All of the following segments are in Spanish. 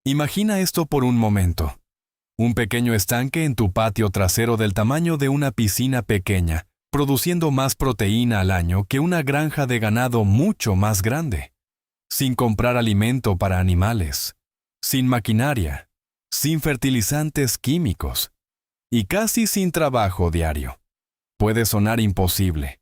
Imagina esto por un momento. Un pequeño estanque en tu patio trasero del tamaño de una piscina pequeña, produciendo más proteína al año que una granja de ganado mucho más grande. Sin comprar alimento para animales, sin maquinaria, sin fertilizantes químicos y casi sin trabajo diario. Puede sonar imposible,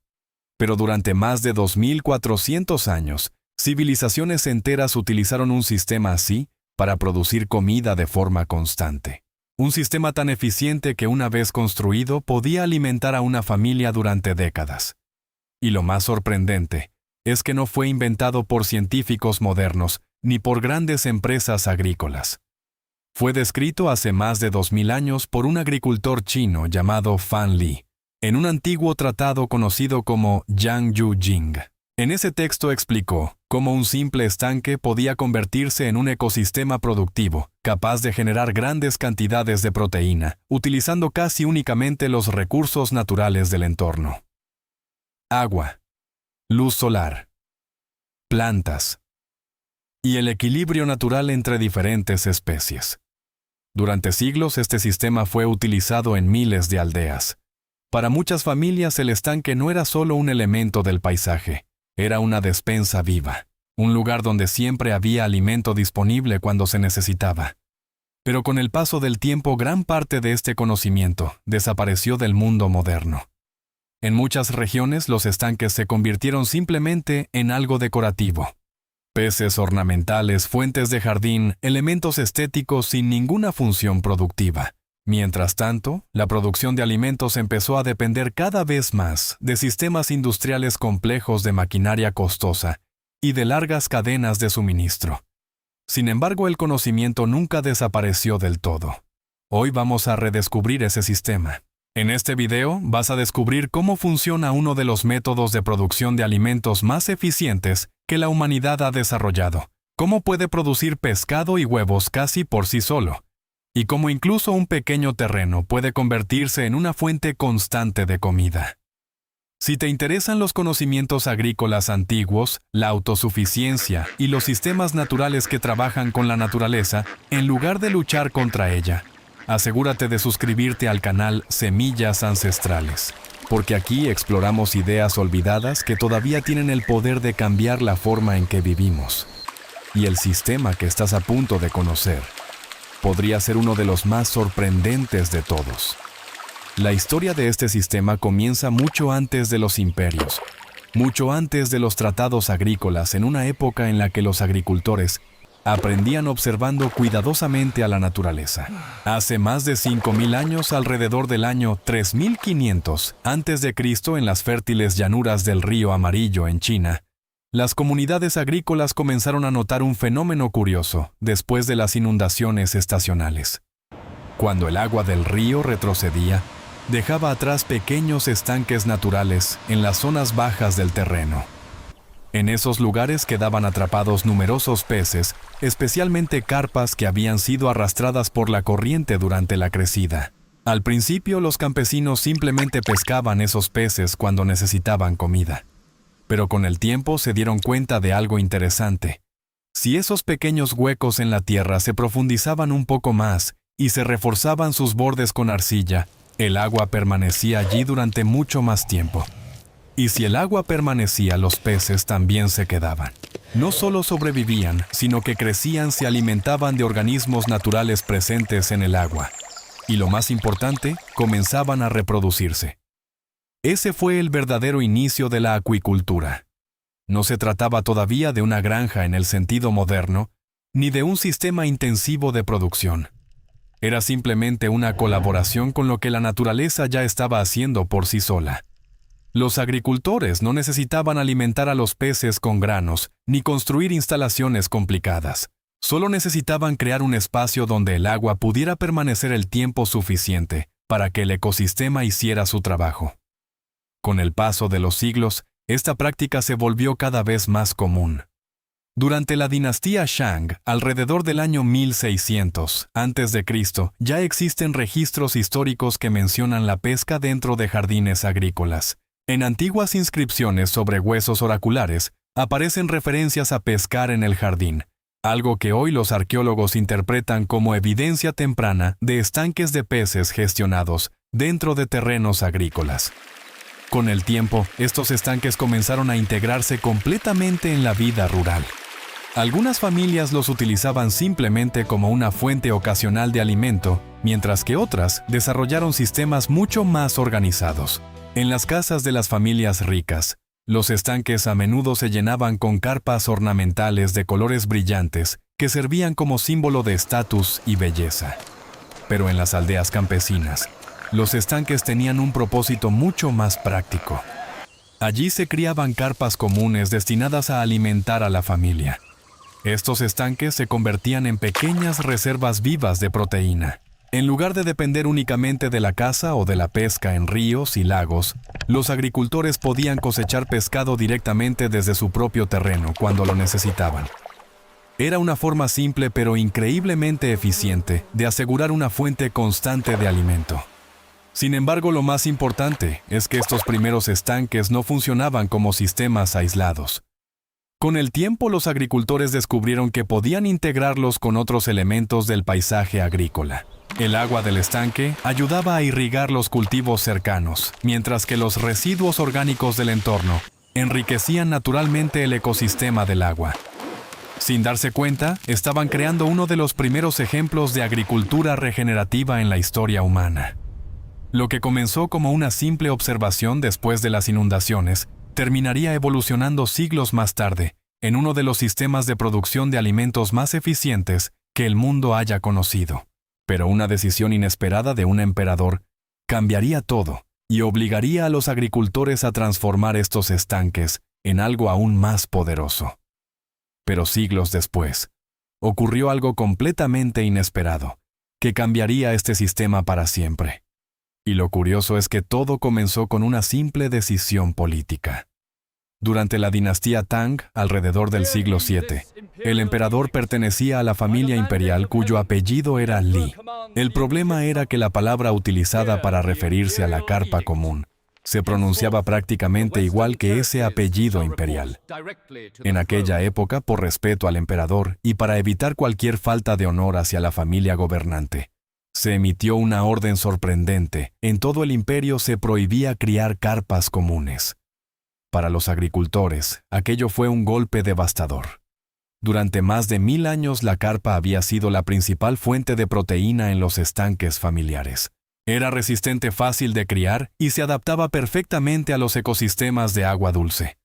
pero durante más de 2400 años, civilizaciones enteras utilizaron un sistema así para producir comida de forma constante. Un sistema tan eficiente que una vez construido podía alimentar a una familia durante décadas. Y lo más sorprendente es que no fue inventado por científicos modernos ni por grandes empresas agrícolas. Fue descrito hace más de 2000 años por un agricultor chino llamado Fan Li, en un antiguo tratado conocido como Yang Yu Jing. En ese texto explicó cómo un simple estanque podía convertirse en un ecosistema productivo, capaz de generar grandes cantidades de proteína, utilizando casi únicamente los recursos naturales del entorno. Agua, luz solar, plantas y el equilibrio natural entre diferentes especies. Durante siglos este sistema fue utilizado en miles de aldeas. Para muchas familias el estanque no era solo un elemento del paisaje, era una despensa viva, un lugar donde siempre había alimento disponible cuando se necesitaba. Pero con el paso del tiempo gran parte de este conocimiento desapareció del mundo moderno. En muchas regiones los estanques se convirtieron simplemente en algo decorativo. Peces ornamentales, fuentes de jardín, elementos estéticos sin ninguna función productiva. Mientras tanto, la producción de alimentos empezó a depender cada vez más de sistemas industriales complejos de maquinaria costosa y de largas cadenas de suministro. Sin embargo, el conocimiento nunca desapareció del todo. Hoy vamos a redescubrir ese sistema. En este video vas a descubrir cómo funciona uno de los métodos de producción de alimentos más eficientes que la humanidad ha desarrollado, cómo puede producir pescado y huevos casi por sí solo, y cómo incluso un pequeño terreno puede convertirse en una fuente constante de comida. Si te interesan los conocimientos agrícolas antiguos, la autosuficiencia y los sistemas naturales que trabajan con la naturaleza, en lugar de luchar contra ella, asegúrate de suscribirte al canal Semillas Ancestrales, porque aquí exploramos ideas olvidadas que todavía tienen el poder de cambiar la forma en que vivimos. Y el sistema que estás a punto de conocer podría ser uno de los más sorprendentes de todos. La historia de este sistema comienza mucho antes de los imperios, mucho antes de los tratados agrícolas, en una época en la que los agricultores aprendían observando cuidadosamente a la naturaleza. Hace más de 5000 años, alrededor del año 3500 a.C., en las fértiles llanuras del río Amarillo en China, las comunidades agrícolas comenzaron a notar un fenómeno curioso después de las inundaciones estacionales. Cuando el agua del río retrocedía, dejaba atrás pequeños estanques naturales en las zonas bajas del terreno. En esos lugares quedaban atrapados numerosos peces, especialmente carpas que habían sido arrastradas por la corriente durante la crecida. Al principio, los campesinos simplemente pescaban esos peces cuando necesitaban comida. Pero con el tiempo se dieron cuenta de algo interesante. Si esos pequeños huecos en la tierra se profundizaban un poco más y se reforzaban sus bordes con arcilla, el agua permanecía allí durante mucho más tiempo. Y si el agua permanecía, los peces también se quedaban. No solo sobrevivían, sino que crecían, se alimentaban de organismos naturales presentes en el agua. Y lo más importante, comenzaban a reproducirse. Ese fue el verdadero inicio de la acuicultura. No se trataba todavía de una granja en el sentido moderno, ni de un sistema intensivo de producción. Era simplemente una colaboración con lo que la naturaleza ya estaba haciendo por sí sola. Los agricultores no necesitaban alimentar a los peces con granos, ni construir instalaciones complicadas. Solo necesitaban crear un espacio donde el agua pudiera permanecer el tiempo suficiente para que el ecosistema hiciera su trabajo. Con el paso de los siglos, esta práctica se volvió cada vez más común. Durante la dinastía Shang, alrededor del año 1600 a.C., ya existen registros históricos que mencionan la pesca dentro de jardines agrícolas. En antiguas inscripciones sobre huesos oraculares, aparecen referencias a pescar en el jardín, algo que hoy los arqueólogos interpretan como evidencia temprana de estanques de peces gestionados dentro de terrenos agrícolas. Con el tiempo, estos estanques comenzaron a integrarse completamente en la vida rural. Algunas familias los utilizaban simplemente como una fuente ocasional de alimento, mientras que otras desarrollaron sistemas mucho más organizados. En las casas de las familias ricas, los estanques a menudo se llenaban con carpas ornamentales de colores brillantes que servían como símbolo de estatus y belleza. Pero en las aldeas campesinas, los estanques tenían un propósito mucho más práctico. Allí se criaban carpas comunes destinadas a alimentar a la familia. Estos estanques se convertían en pequeñas reservas vivas de proteína. En lugar de depender únicamente de la caza o de la pesca en ríos y lagos, los agricultores podían cosechar pescado directamente desde su propio terreno cuando lo necesitaban. Era una forma simple pero increíblemente eficiente de asegurar una fuente constante de alimento. Sin embargo, lo más importante es que estos primeros estanques no funcionaban como sistemas aislados. Con el tiempo, los agricultores descubrieron que podían integrarlos con otros elementos del paisaje agrícola. El agua del estanque ayudaba a irrigar los cultivos cercanos, mientras que los residuos orgánicos del entorno enriquecían naturalmente el ecosistema del agua. Sin darse cuenta, estaban creando uno de los primeros ejemplos de agricultura regenerativa en la historia humana. Lo que comenzó como una simple observación después de las inundaciones, terminaría evolucionando siglos más tarde en uno de los sistemas de producción de alimentos más eficientes que el mundo haya conocido. Pero una decisión inesperada de un emperador cambiaría todo y obligaría a los agricultores a transformar estos estanques en algo aún más poderoso. Pero siglos después, ocurrió algo completamente inesperado, que cambiaría este sistema para siempre. Y lo curioso es que todo comenzó con una simple decisión política. Durante la dinastía Tang, alrededor del siglo VII, el emperador pertenecía a la familia imperial cuyo apellido era Li. El problema era que la palabra utilizada para referirse a la carpa común se pronunciaba prácticamente igual que ese apellido imperial. En aquella época, por respeto al emperador y para evitar cualquier falta de honor hacia la familia gobernante, se emitió una orden sorprendente. En todo el imperio se prohibía criar carpas comunes. Para los agricultores, aquello fue un golpe devastador. Durante más de 1000 años la carpa había sido la principal fuente de proteína en los estanques familiares. Era resistente, fácil de criar y se adaptaba perfectamente a los ecosistemas de agua dulce.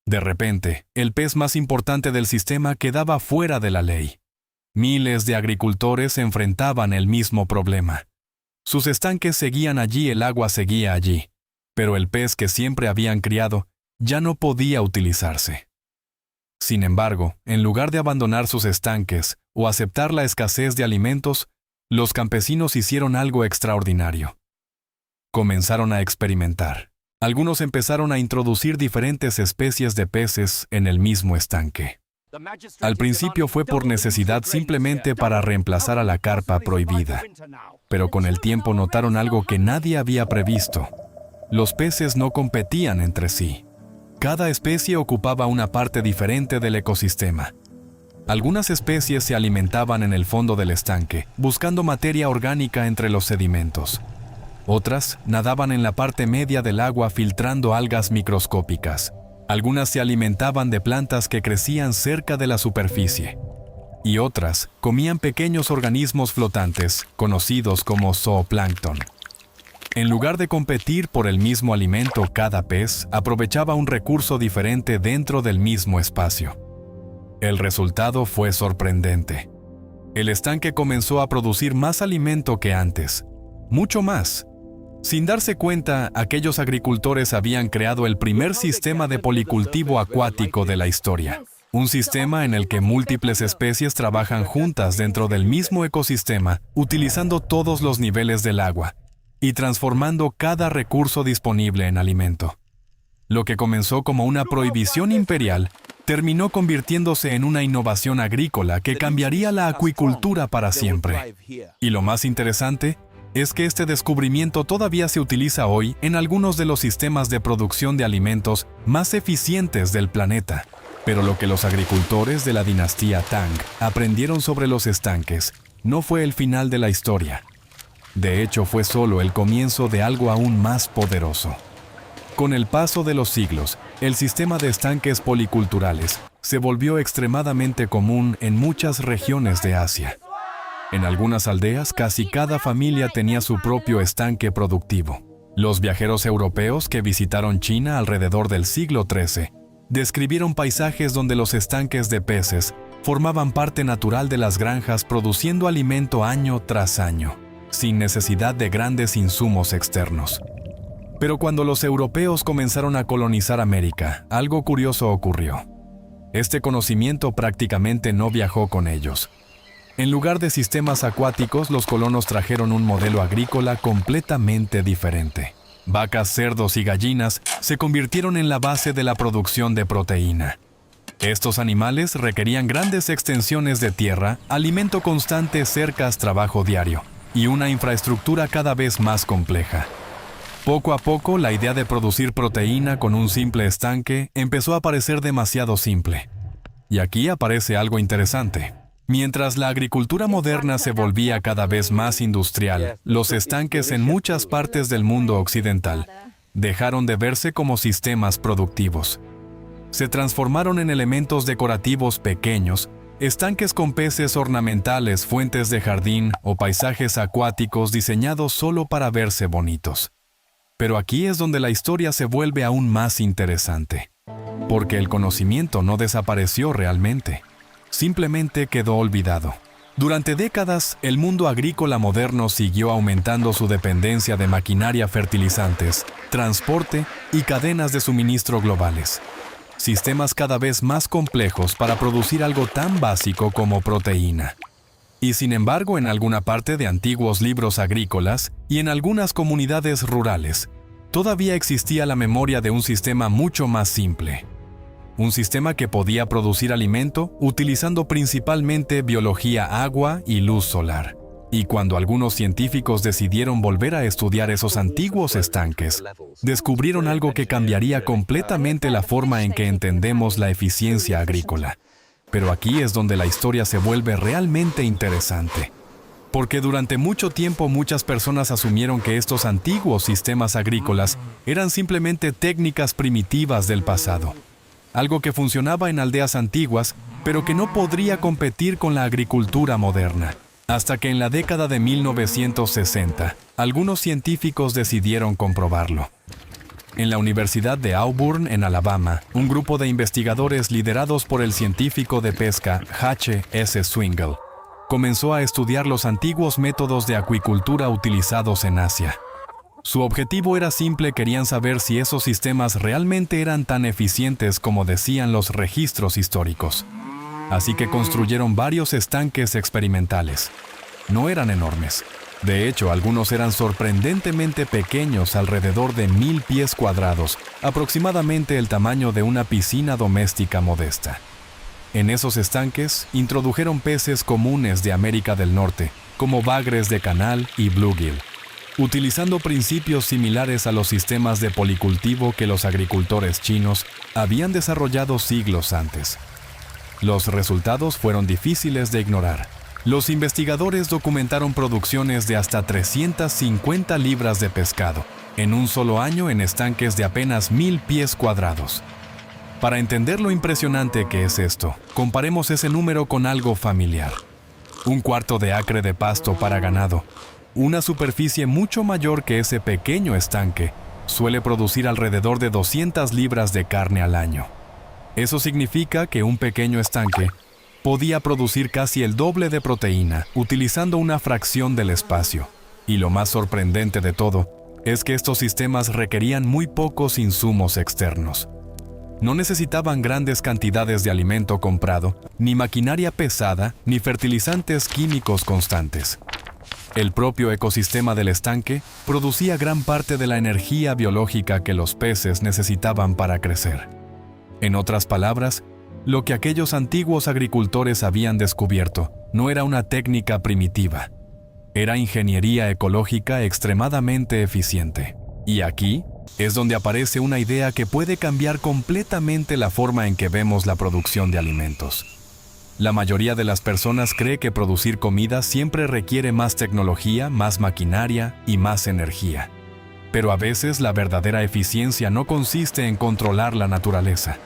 De repente, el pez más importante del sistema quedaba fuera de la ley. Miles de agricultores enfrentaban el mismo problema. Sus estanques seguían allí, el agua seguía allí, pero el pez que siempre habían criado ya no podía utilizarse. Sin embargo, en lugar de abandonar sus estanques o aceptar la escasez de alimentos, los campesinos hicieron algo extraordinario. Comenzaron a experimentar. Algunos empezaron a introducir diferentes especies de peces en el mismo estanque. Al principio fue por necesidad, simplemente para reemplazar a la carpa prohibida. Pero con el tiempo notaron algo que nadie había previsto. Los peces no competían entre sí. Cada especie ocupaba una parte diferente del ecosistema. Algunas especies se alimentaban en el fondo del estanque, buscando materia orgánica entre los sedimentos. Otras nadaban en la parte media del agua filtrando algas microscópicas. Algunas se alimentaban de plantas que crecían cerca de la superficie. Y otras comían pequeños organismos flotantes, conocidos como zooplancton. En lugar de competir por el mismo alimento, cada pez aprovechaba un recurso diferente dentro del mismo espacio. El resultado fue sorprendente. El estanque comenzó a producir más alimento que antes, mucho más. Sin darse cuenta, aquellos agricultores habían creado el primer sistema de policultivo acuático de la historia. Un sistema en el que múltiples especies trabajan juntas dentro del mismo ecosistema, utilizando todos los niveles del agua y transformando cada recurso disponible en alimento. Lo que comenzó como una prohibición imperial terminó convirtiéndose en una innovación agrícola que cambiaría la acuicultura para siempre. Y lo más interesante es que este descubrimiento todavía se utiliza hoy en algunos de los sistemas de producción de alimentos más eficientes del planeta. Pero lo que los agricultores de la dinastía Tang aprendieron sobre los estanques no fue el final de la historia. De hecho, fue solo el comienzo de algo aún más poderoso. Con el paso de los siglos, el sistema de estanques policulturales se volvió extremadamente común en muchas regiones de Asia. En algunas aldeas, casi cada familia tenía su propio estanque productivo. Los viajeros europeos que visitaron China alrededor del siglo XIII describieron paisajes donde los estanques de peces formaban parte natural de las granjas, produciendo alimento año tras año, sin necesidad de grandes insumos externos. Pero cuando los europeos comenzaron a colonizar América, algo curioso ocurrió. Este conocimiento prácticamente no viajó con ellos. En lugar de sistemas acuáticos, los colonos trajeron un modelo agrícola completamente diferente. Vacas, cerdos y gallinas se convirtieron en la base de la producción de proteína. Estos animales requerían grandes extensiones de tierra, alimento constante, cercas, trabajo diario y una infraestructura cada vez más compleja. Poco a poco, la idea de producir proteína con un simple estanque empezó a parecer demasiado simple. Y aquí aparece algo interesante. Mientras la agricultura moderna se volvía cada vez más industrial, los estanques en muchas partes del mundo occidental dejaron de verse como sistemas productivos. Se transformaron en elementos decorativos pequeños, estanques con peces ornamentales, fuentes de jardín o paisajes acuáticos diseñados solo para verse bonitos. Pero aquí es donde la historia se vuelve aún más interesante, porque el conocimiento no desapareció realmente. Simplemente quedó olvidado. Durante décadas, el mundo agrícola moderno siguió aumentando su dependencia de maquinaria, fertilizantes, transporte y cadenas de suministro globales. Sistemas cada vez más complejos para producir algo tan básico como proteína. Y sin embargo, en alguna parte de antiguos libros agrícolas y en algunas comunidades rurales, todavía existía la memoria de un sistema mucho más simple. Un sistema que podía producir alimento utilizando principalmente biología, agua y luz solar. Y cuando algunos científicos decidieron volver a estudiar esos antiguos estanques, descubrieron algo que cambiaría completamente la forma en que entendemos la eficiencia agrícola. Pero aquí es donde la historia se vuelve realmente interesante. Porque durante mucho tiempo muchas personas asumieron que estos antiguos sistemas agrícolas eran simplemente técnicas primitivas del pasado. Algo que funcionaba en aldeas antiguas, pero que no podría competir con la agricultura moderna. Hasta que en la década de 1960, algunos científicos decidieron comprobarlo. En la Universidad de Auburn, en Alabama, un grupo de investigadores liderados por el científico de pesca H.S. Swingle comenzó a estudiar los antiguos métodos de acuicultura utilizados en Asia. Su objetivo era simple: querían saber si esos sistemas realmente eran tan eficientes como decían los registros históricos. Así que construyeron varios estanques experimentales. No eran enormes. De hecho, algunos eran sorprendentemente pequeños, alrededor de 1000 pies cuadrados, aproximadamente el tamaño de una piscina doméstica modesta. En esos estanques, introdujeron peces comunes de América del Norte, como bagres de canal y bluegill, utilizando principios similares a los sistemas de policultivo que los agricultores chinos habían desarrollado siglos antes. Los resultados fueron difíciles de ignorar. Los investigadores documentaron producciones de hasta 350 libras de pescado en un solo año en estanques de apenas 1000 pies cuadrados. Para entender lo impresionante que es esto, comparemos ese número con algo familiar. Un cuarto de acre de pasto para ganado, una superficie mucho mayor que ese pequeño estanque, suele producir alrededor de 200 libras de carne al año. Eso significa que un pequeño estanque podía producir casi el doble de proteína utilizando una fracción del espacio. Y lo más sorprendente de todo es que estos sistemas requerían muy pocos insumos externos. No necesitaban grandes cantidades de alimento comprado, ni maquinaria pesada, ni fertilizantes químicos constantes. El propio ecosistema del estanque producía gran parte de la energía biológica que los peces necesitaban para crecer. En otras palabras, lo que aquellos antiguos agricultores habían descubierto no era una técnica primitiva. Era ingeniería ecológica extremadamente eficiente. Y aquí es donde aparece una idea que puede cambiar completamente la forma en que vemos la producción de alimentos. La mayoría de las personas cree que producir comida siempre requiere más tecnología, más maquinaria y más energía. Pero a veces la verdadera eficiencia no consiste en controlar la naturaleza.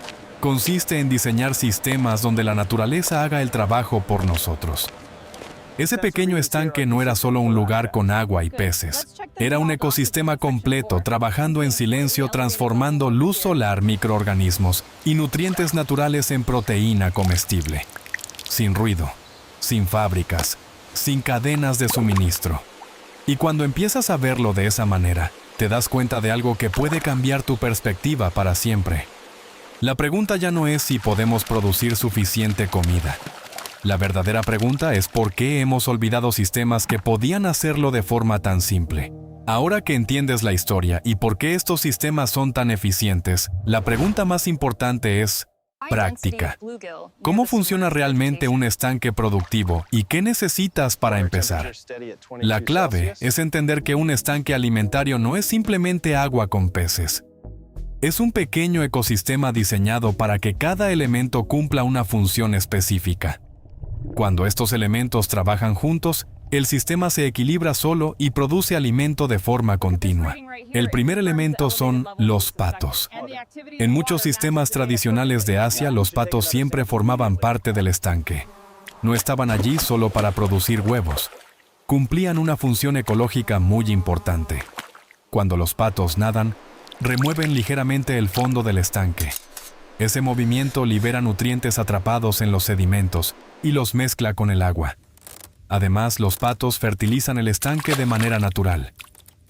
Consiste en diseñar sistemas donde la naturaleza haga el trabajo por nosotros. Ese pequeño estanque no era solo un lugar con agua y peces. Era un ecosistema completo, trabajando en silencio, transformando luz solar, microorganismos y nutrientes naturales en proteína comestible. Sin ruido, sin fábricas, sin cadenas de suministro. Y cuando empiezas a verlo de esa manera, te das cuenta de algo que puede cambiar tu perspectiva para siempre. La pregunta ya no es si podemos producir suficiente comida. La verdadera pregunta es por qué hemos olvidado sistemas que podían hacerlo de forma tan simple. Ahora que entiendes la historia y por qué estos sistemas son tan eficientes, la pregunta más importante es práctica. ¿Cómo funciona realmente un estanque productivo y qué necesitas para empezar? La clave es entender que un estanque alimentario no es simplemente agua con peces. Es un pequeño ecosistema diseñado para que cada elemento cumpla una función específica. Cuando estos elementos trabajan juntos, el sistema se equilibra solo y produce alimento de forma continua. El primer elemento son los patos. En muchos sistemas tradicionales de Asia, los patos siempre formaban parte del estanque. No estaban allí solo para producir huevos. Cumplían una función ecológica muy importante. Cuando los patos nadan, remueven ligeramente el fondo del estanque. Ese movimiento libera nutrientes atrapados en los sedimentos y los mezcla con el agua. Además, los patos fertilizan el estanque de manera natural.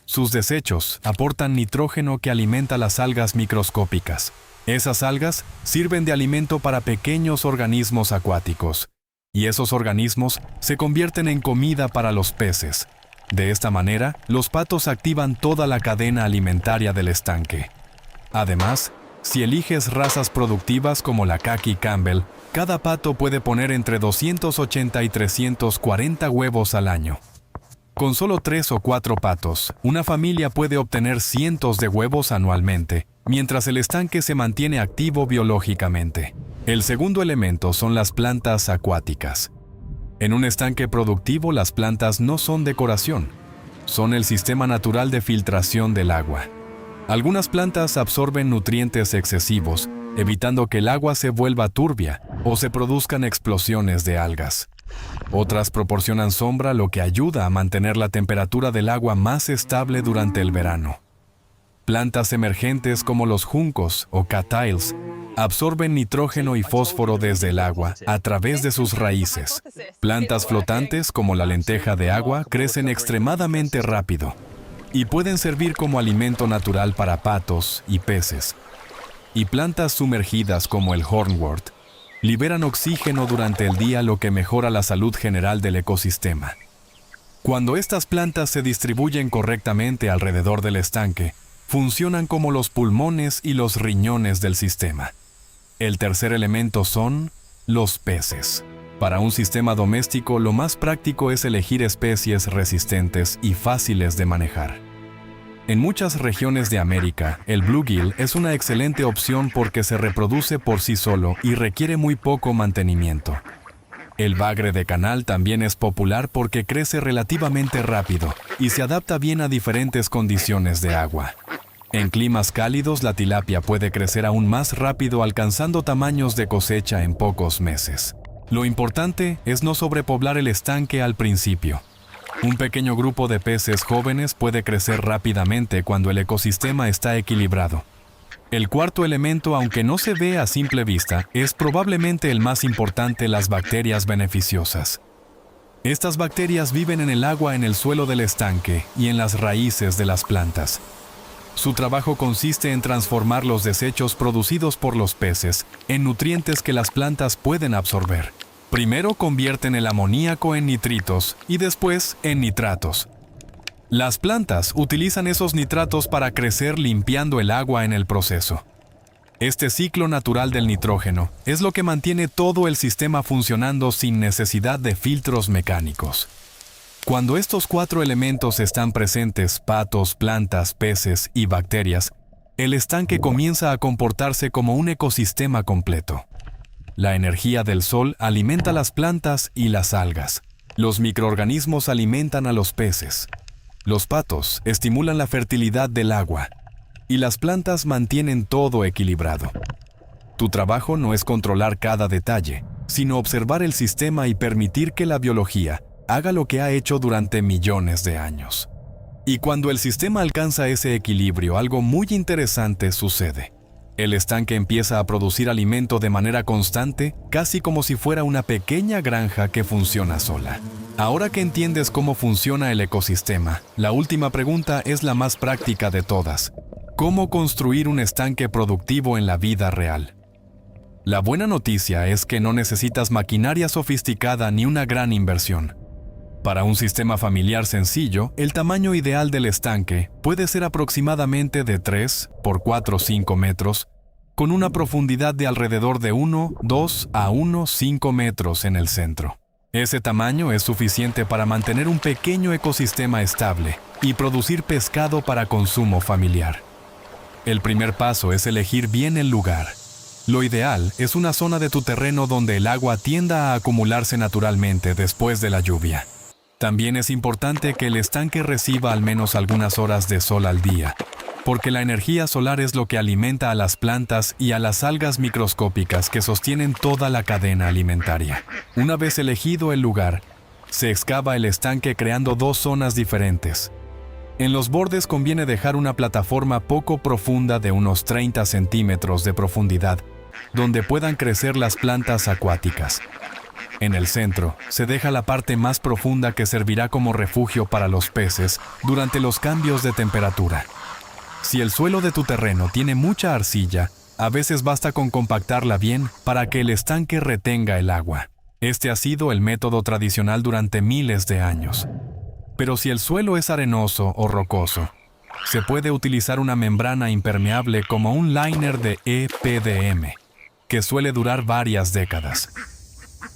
Sus desechos aportan nitrógeno que alimenta las algas microscópicas. Esas algas sirven de alimento para pequeños organismos acuáticos, y esos organismos se convierten en comida para los peces. De esta manera, los patos activan toda la cadena alimentaria del estanque. Además, si eliges razas productivas como la Khaki Campbell, cada pato puede poner entre 280 y 340 huevos al año. Con solo 3 o 4 patos, una familia puede obtener cientos de huevos anualmente, mientras el estanque se mantiene activo biológicamente. El segundo elemento son las plantas acuáticas. En un estanque productivo, las plantas no son decoración, son el sistema natural de filtración del agua. Algunas plantas absorben nutrientes excesivos, evitando que el agua se vuelva turbia o se produzcan explosiones de algas. Otras proporcionan sombra, lo que ayuda a mantener la temperatura del agua más estable durante el verano. Plantas emergentes como los juncos o cattails absorben nitrógeno y fósforo desde el agua a través de sus raíces. Plantas flotantes como la lenteja de agua crecen extremadamente rápido y pueden servir como alimento natural para patos y peces. Y plantas sumergidas como el hornwort liberan oxígeno durante el día, lo que mejora la salud general del ecosistema. Cuando estas plantas se distribuyen correctamente alrededor del estanque, funcionan como los pulmones y los riñones del sistema. El tercer elemento son los peces. Para un sistema doméstico, lo más práctico es elegir especies resistentes y fáciles de manejar. En muchas regiones de América, el bluegill es una excelente opción porque se reproduce por sí solo y requiere muy poco mantenimiento. El bagre de canal también es popular porque crece relativamente rápido y se adapta bien a diferentes condiciones de agua. En climas cálidos, la tilapia puede crecer aún más rápido, alcanzando tamaños de cosecha en pocos meses. Lo importante es no sobrepoblar el estanque al principio. Un pequeño grupo de peces jóvenes puede crecer rápidamente cuando el ecosistema está equilibrado. El cuarto elemento, aunque no se ve a simple vista, es probablemente el más importante: las bacterias beneficiosas. Estas bacterias viven en el agua, en el suelo del estanque y en las raíces de las plantas. Su trabajo consiste en transformar los desechos producidos por los peces en nutrientes que las plantas pueden absorber. Primero convierten el amoníaco en nitritos y después en nitratos. Las plantas utilizan esos nitratos para crecer, limpiando el agua en el proceso. Este ciclo natural del nitrógeno es lo que mantiene todo el sistema funcionando sin necesidad de filtros mecánicos. Cuando estos 4 elementos están presentes, patos, plantas, peces y bacterias, el estanque comienza a comportarse como un ecosistema completo. La energía del sol alimenta las plantas y las algas. Los microorganismos alimentan a los peces. Los patos estimulan la fertilidad del agua. Y las plantas mantienen todo equilibrado. Tu trabajo no es controlar cada detalle, sino observar el sistema y permitir que la biología haga lo que ha hecho durante millones de años. Y cuando el sistema alcanza ese equilibrio, algo muy interesante sucede. El estanque empieza a producir alimento de manera constante, casi como si fuera una pequeña granja que funciona sola. Ahora que entiendes cómo funciona el ecosistema, la última pregunta es la más práctica de todas. ¿Cómo construir un estanque productivo en la vida real? La buena noticia es que no necesitas maquinaria sofisticada ni una gran inversión. Para un sistema familiar sencillo, el tamaño ideal del estanque puede ser aproximadamente de 3 por 4 o 5 metros, con una profundidad de alrededor de 1, 2 a 1,5 metros en el centro. Ese tamaño es suficiente para mantener un pequeño ecosistema estable y producir pescado para consumo familiar. El primer paso es elegir bien el lugar. Lo ideal es una zona de tu terreno donde el agua tienda a acumularse naturalmente después de la lluvia. También es importante que el estanque reciba al menos algunas horas de sol al día, porque la energía solar es lo que alimenta a las plantas y a las algas microscópicas que sostienen toda la cadena alimentaria. Una vez elegido el lugar, se excava el estanque creando dos zonas diferentes. En los bordes conviene dejar una plataforma poco profunda de unos 30 centímetros de profundidad, donde puedan crecer las plantas acuáticas. En el centro, se deja la parte más profunda que servirá como refugio para los peces durante los cambios de temperatura. Si el suelo de tu terreno tiene mucha arcilla, a veces basta con compactarla bien para que el estanque retenga el agua. Este ha sido el método tradicional durante miles de años. Pero si el suelo es arenoso o rocoso, se puede utilizar una membrana impermeable como un liner de EPDM, que suele durar varias décadas.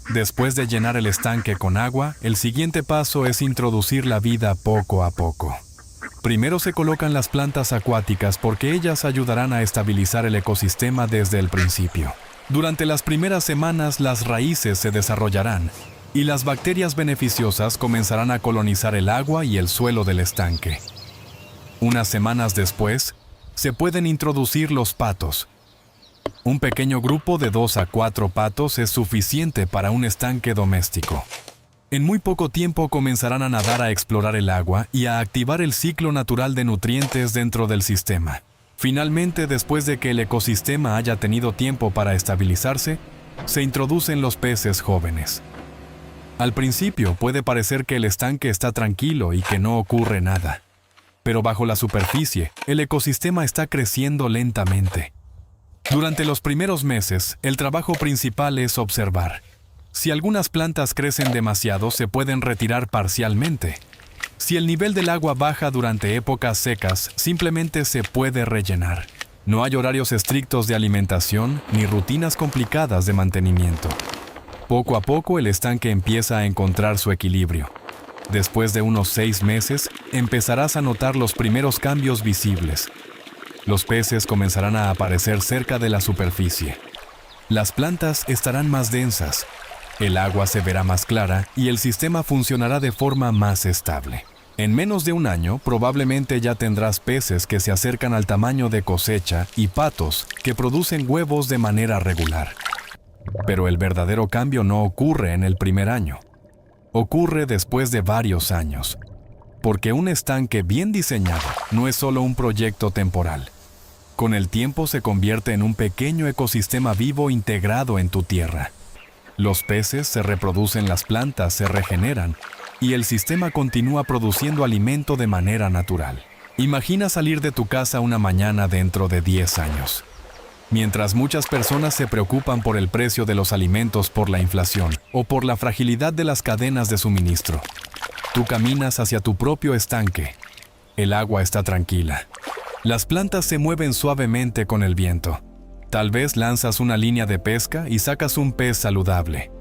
Después de llenar el estanque con agua, el siguiente paso es introducir la vida poco a poco. Primero se colocan las plantas acuáticas porque ellas ayudarán a estabilizar el ecosistema desde el principio. Durante las primeras semanas las raíces se desarrollarán y las bacterias beneficiosas comenzarán a colonizar el agua y el suelo del estanque. Unas semanas después, se pueden introducir los patos. Un pequeño grupo de 2 a 4 patos es suficiente para un estanque doméstico. En muy poco tiempo comenzarán a nadar a explorar el agua y a activar el ciclo natural de nutrientes dentro del sistema. Finalmente, después de que el ecosistema haya tenido tiempo para estabilizarse, se introducen los peces jóvenes. Al principio puede parecer que el estanque está tranquilo y que no ocurre nada. Pero bajo la superficie, el ecosistema está creciendo lentamente. Durante los primeros meses, el trabajo principal es observar. Si algunas plantas crecen demasiado, se pueden retirar parcialmente. Si el nivel del agua baja durante épocas secas, simplemente se puede rellenar. No hay horarios estrictos de alimentación ni rutinas complicadas de mantenimiento. Poco a poco el estanque empieza a encontrar su equilibrio. Después de unos 6 meses, empezarás a notar los primeros cambios visibles. Los peces comenzarán a aparecer cerca de la superficie. Las plantas estarán más densas, el agua se verá más clara y el sistema funcionará de forma más estable. En menos de un año, probablemente ya tendrás peces que se acercan al tamaño de cosecha y patos que producen huevos de manera regular. Pero el verdadero cambio no ocurre en el primer año. Ocurre después de varios años. Porque un estanque bien diseñado no es solo un proyecto temporal. Con el tiempo se convierte en un pequeño ecosistema vivo integrado en tu tierra. Los peces se reproducen, las plantas se regeneran y el sistema continúa produciendo alimento de manera natural. Imagina salir de tu casa una mañana dentro de 10 años. Mientras muchas personas se preocupan por el precio de los alimentos por la inflación o por la fragilidad de las cadenas de suministro, tú caminas hacia tu propio estanque. El agua está tranquila. Las plantas se mueven suavemente con el viento. Tal vez lanzas una línea de pesca y sacas un pez saludable.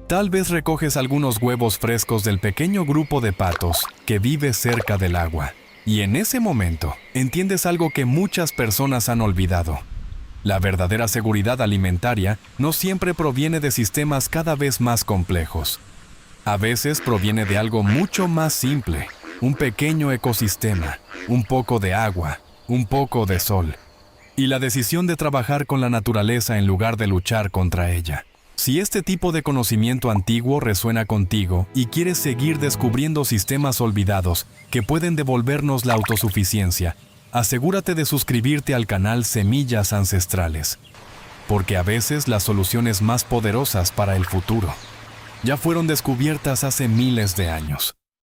Tal vez recoges algunos huevos frescos del pequeño grupo de patos que vive cerca del agua. Y en ese momento, entiendes algo que muchas personas han olvidado. La verdadera seguridad alimentaria no siempre proviene de sistemas cada vez más complejos. A veces proviene de algo mucho más simple, un pequeño ecosistema, un poco de agua, un poco de sol, y la decisión de trabajar con la naturaleza en lugar de luchar contra ella. Si este tipo de conocimiento antiguo resuena contigo y quieres seguir descubriendo sistemas olvidados que pueden devolvernos la autosuficiencia, asegúrate de suscribirte al canal Semillas Ancestrales, porque a veces las soluciones más poderosas para el futuro ya fueron descubiertas hace miles de años.